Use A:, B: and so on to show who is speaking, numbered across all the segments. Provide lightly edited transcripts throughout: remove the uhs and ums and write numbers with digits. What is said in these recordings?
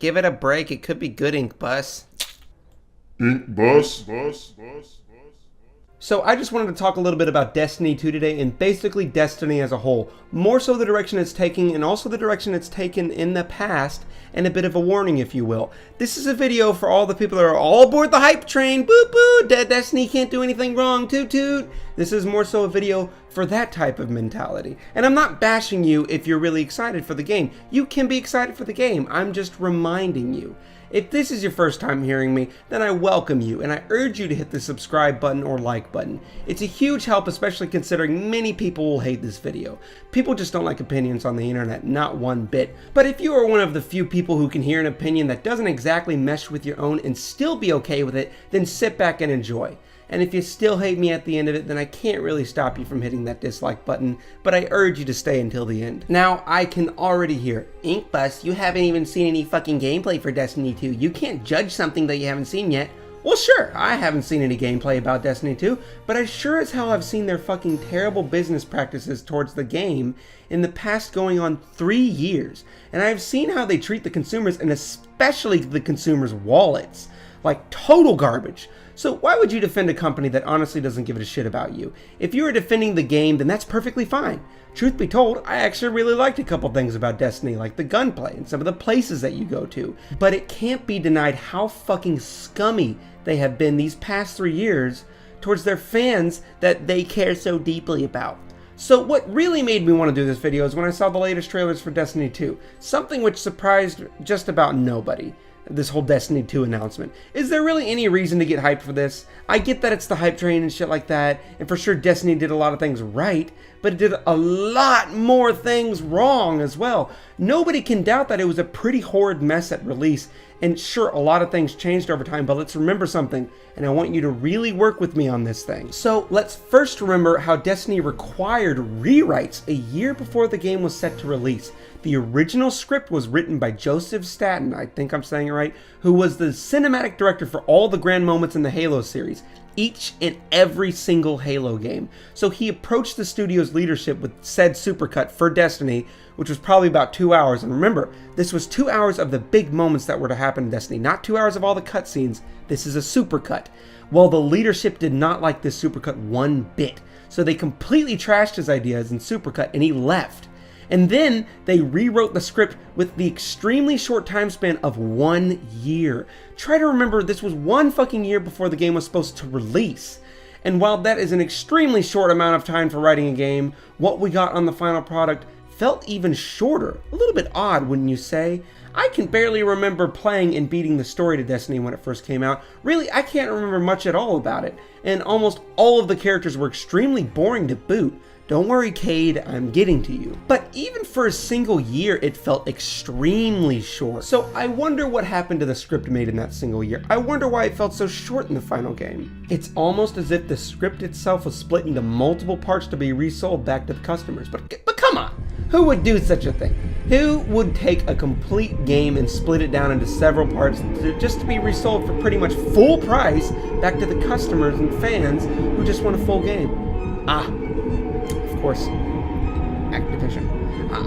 A: Give it a break. It could be good, Inkbus.
B: Inkbus.
A: So I just wanted to talk a little bit about Destiny 2 today, and basically Destiny as a whole. More so the direction it's taking, and also the direction it's taken in the past, and a bit of a warning, if you will. This is a video for all the people that are all aboard the hype train. Boop boop, Destiny can't do anything wrong, toot toot. This is more so a video for that type of mentality. And I'm not bashing you if you're really excited for the game. You can be excited for the game. I'm just reminding you. If this is your first time hearing me, then I welcome you, and I urge you to hit the subscribe button or like button. It's a huge help, especially considering many people will hate this video. People just don't like opinions on the internet, not one bit. But if you are one of the few people who can hear an opinion that doesn't exactly mesh with your own and still be okay with it, then sit back and enjoy. And if you still hate me at the end of it, then I can't really stop you from hitting that dislike button, but I urge you to stay until the end. Now, I can already hear, Inkbus, you haven't even seen any fucking gameplay for Destiny 2. You can't judge something that you haven't seen yet. Well, sure, I haven't seen any gameplay about Destiny 2, but I sure as hell have seen their fucking terrible business practices towards the game in the past going on 3 years. And I've seen how they treat the consumers, and especially the consumers' wallets, like total garbage. So why would you defend a company that honestly doesn't give a shit about you? If you are defending the game, then that's perfectly fine. Truth be told, I actually really liked a couple things about Destiny, like the gunplay and some of the places that you go to. But it can't be denied how fucking scummy they have been these past 3 years towards their fans that they care so deeply about. So what really made me want to do this video is when I saw the latest trailers for Destiny 2, something which surprised just about nobody. This whole Destiny 2 announcement. Is there really any reason to get hyped for this? I get that it's the hype train and shit like that, and for sure Destiny did a lot of things right, but it did a lot more things wrong as well. Nobody can doubt that it was a pretty horrid mess at release, and sure, a lot of things changed over time, but let's remember something, and I want you to really work with me on this thing. So let's first remember how Destiny required rewrites a year before the game was set to release. The original script was written by Joseph Staten, I think I'm saying it right, who was the cinematic director for all the grand moments in the Halo series, each and every single Halo game. So he approached the studio's leadership with said supercut for Destiny, which was probably about 2 hours. And remember, this was 2 hours of the big moments that were to happen in Destiny, not 2 hours of all the cutscenes. This is a supercut. Well, the leadership did not like this supercut one bit, so they completely trashed his ideas in supercut and he left. And then they rewrote the script with the extremely short time span of 1 year. Try to remember this was 1 fucking year before the game was supposed to release. And while that is an extremely short amount of time for writing a game, what we got on the final product felt even shorter. A little bit odd, wouldn't you say? I can barely remember playing and beating the story to Destiny when it first came out. Really, I can't remember much at all about it. And almost all of the characters were extremely boring to boot. Don't worry, Cade, I'm getting to you. But even for a single year, it felt extremely short. So I wonder what happened to the script made in that single year. I wonder why it felt so short in the final game. It's almost as if the script itself was split into multiple parts to be resold back to the customers. But come on, who would do such a thing? Who would take a complete game and split it down into several parts just to be resold for pretty much full price back to the customers and fans who just want a full game? Of course, Activision.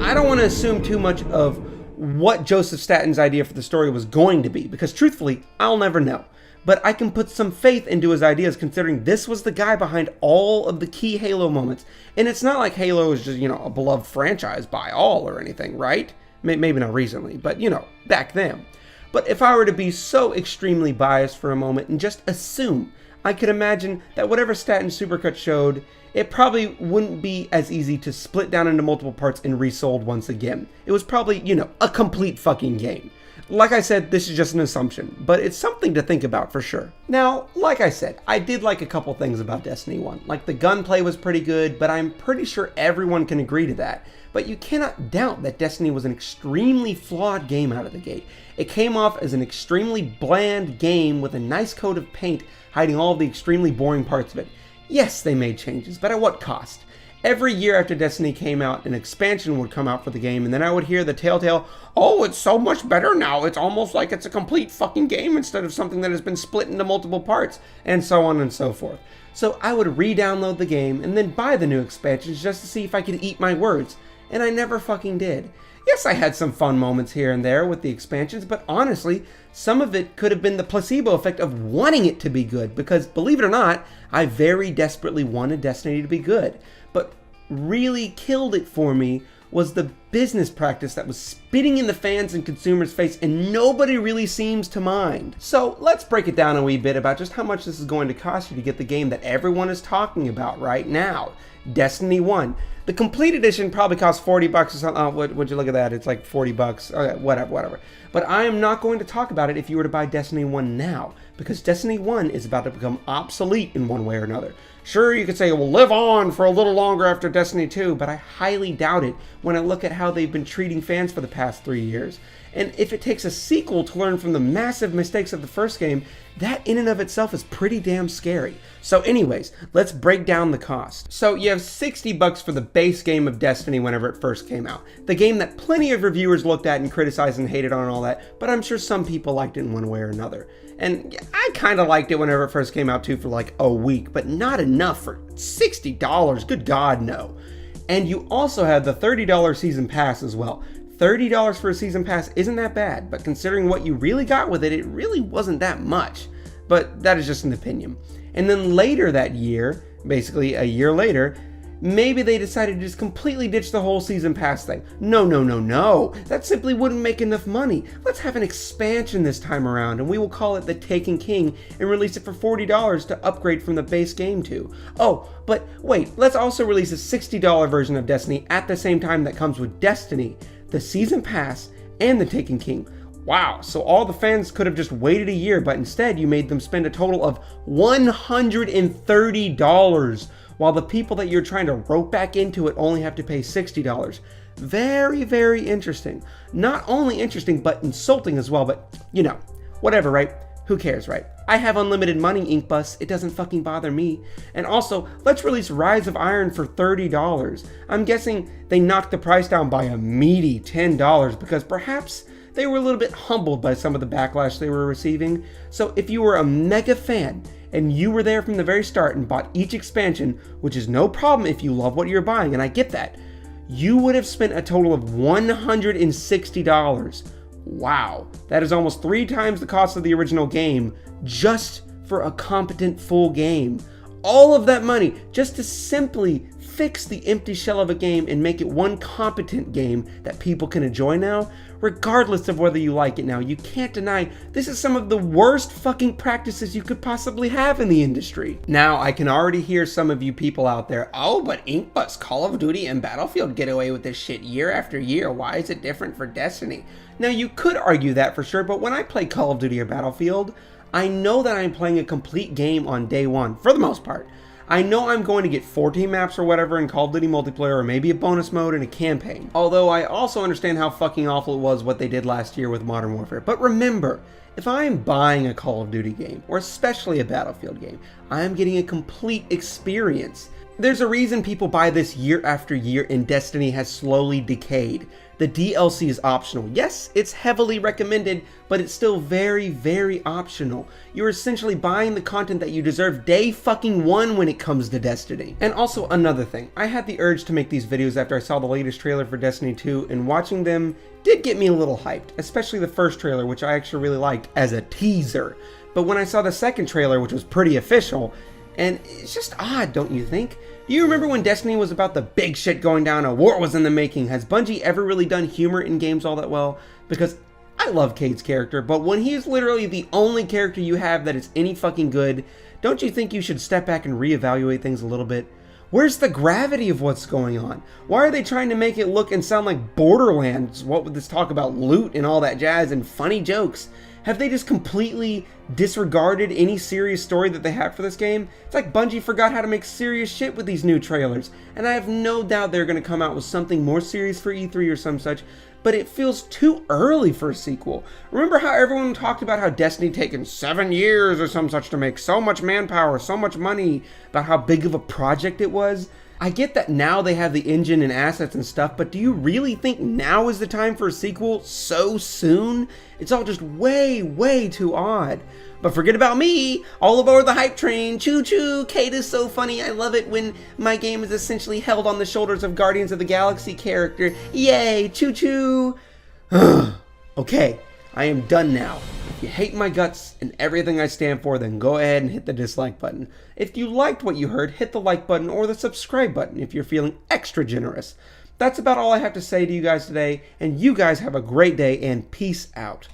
A: I don't want to assume too much of what Joseph Staten's idea for the story was going to be, because truthfully, I'll never know. But I can put some faith into his ideas considering this was the guy behind all of the key Halo moments. And it's not like Halo is just, a beloved franchise by all or anything, right? Maybe not recently, but, back then. But if I were to be so extremely biased for a moment and just assume, I could imagine that whatever Staten Supercut showed, it probably wouldn't be as easy to split down into multiple parts and resold once again. It was probably, a complete fucking game. Like I said, this is just an assumption, but it's something to think about for sure. Now, like I said, I did like a couple things about Destiny 1. Like the gunplay was pretty good, but I'm pretty sure everyone can agree to that. But you cannot doubt that Destiny was an extremely flawed game out of the gate. It came off as an extremely bland game with a nice coat of paint hiding all of the extremely boring parts of it. Yes, they made changes, but at what cost? Every year after Destiny came out, an expansion would come out for the game, and then I would hear the telltale, oh, it's so much better now, it's almost like it's a complete fucking game instead of something that has been split into multiple parts, and so on and so forth. So I would re-download the game, and then buy the new expansions just to see if I could eat my words, and I never fucking did. Yes, I had some fun moments here and there with the expansions, but honestly, some of it could have been the placebo effect of wanting it to be good, because believe it or not, I very desperately wanted Destiny to be good. But really killed it for me was the business practice that was spitting in the fans and consumers' face, and nobody really seems to mind. So let's break it down a wee bit about just how much this is going to cost you to get the game that everyone is talking about right now, Destiny 1. The complete edition probably costs $40 or something. Oh, would you look at that? It's like $40. Okay, whatever. But I am not going to talk about it if you were to buy Destiny 1 now, because Destiny 1 is about to become obsolete in one way or another. Sure, you could say it will live on for a little longer after Destiny 2, but I highly doubt it when I look at how they've been treating fans for the past 3 years. And if it takes a sequel to learn from the massive mistakes of the first game, that in and of itself is pretty damn scary. So anyways, let's break down the cost. So you have $60 for the base game of Destiny whenever it first came out. The game that plenty of reviewers looked at and criticized and hated on and all that, but I'm sure some people liked it in one way or another. And I kind of liked it whenever it first came out too, for like a week, but not enough for $60. Good God, no. And you also have the $30 season pass as well. $30 for a season pass isn't that bad, but considering what you really got with it, it really wasn't that much. But that is just an opinion. And then later that year, basically a year later, maybe they decided to just completely ditch the whole season pass thing. No. That simply wouldn't make enough money. Let's have an expansion this time around, and we will call it The Taken King and release it for $40 to upgrade from the base game to. Oh, but wait, let's also release a $60 version of Destiny at the same time that comes with Destiny, the season pass, and The Taken King. Wow, so all the fans could have just waited a year, but instead you made them spend a total of $130, while the people that you're trying to rope back into it only have to pay $60. Very, very interesting. Not only interesting, but insulting as well, but you know, whatever, right? Who cares, right? I have unlimited money, Inkbus. It doesn't fucking bother me. And also, let's release Rise of Iron for $30. I'm guessing they knocked the price down by a meaty $10 because perhaps they were a little bit humbled by some of the backlash they were receiving. So if you were a mega fan and you were there from the very start and bought each expansion, which is no problem if you love what you're buying, and I get that, you would have spent a total of $160. Wow, that is almost 3 times the cost of the original game just for a competent full game. All of that money just to simply fix the empty shell of a game and make it one competent game that people can enjoy now, regardless of whether you like it now. You can't deny this is some of the worst fucking practices you could possibly have in the industry. Now, I can already hear some of you people out there, oh, but Inkbus, Call of Duty, and Battlefield get away with this shit year after year. Why is it different for Destiny? Now, you could argue that for sure, but when I play Call of Duty or Battlefield, I know that I'm playing a complete game on day one, for the most part. I know I'm going to get 14 maps or whatever in Call of Duty multiplayer, or maybe a bonus mode and a campaign. Although I also understand how fucking awful it was what they did last year with Modern Warfare. But remember, if I am buying a Call of Duty game, or especially a Battlefield game, I am getting a complete experience. There's a reason people buy this year after year and Destiny has slowly decayed. The DLC is optional. Yes, it's heavily recommended, but it's still very, very optional. You're essentially buying the content that you deserve day fucking one when it comes to Destiny. And also another thing, I had the urge to make these videos after I saw the latest trailer for Destiny 2, and watching them did get me a little hyped, especially the first trailer, which I actually really liked as a teaser. But when I saw the second trailer, which was pretty official, and it's just odd, don't you think? Do you remember when Destiny was about the big shit going down, a war was in the making? Has Bungie ever really done humor in games all that well? Because I love Cade's character, but when he is literally the only character you have that is any fucking good, don't you think you should step back and reevaluate things a little bit? Where's the gravity of what's going on? Why are they trying to make it look and sound like Borderlands? What with this talk about loot and all that jazz and funny jokes? Have they just completely disregarded any serious story that they have for this game? It's like Bungie forgot how to make serious shit with these new trailers, and I have no doubt they're going to come out with something more serious for E3 or some such, but it feels too early for a sequel. Remember how everyone talked about how Destiny taken 7 years or some such to make, so much manpower, so much money, about how big of a project it was? I get that now they have the engine and assets and stuff, but do you really think now is the time for a sequel so soon? It's all just way too odd. But forget about me, all aboard the hype train, choo-choo, Kate is so funny, I love it when my game is essentially held on the shoulders of Guardians of the Galaxy character, yay, choo-choo. Okay, I am done now. If you hate my guts and everything I stand for, then go ahead and hit the dislike button. If you liked what you heard, hit the like button or the subscribe button if you're feeling extra generous. That's about all I have to say to you guys today, and you guys have a great day and peace out.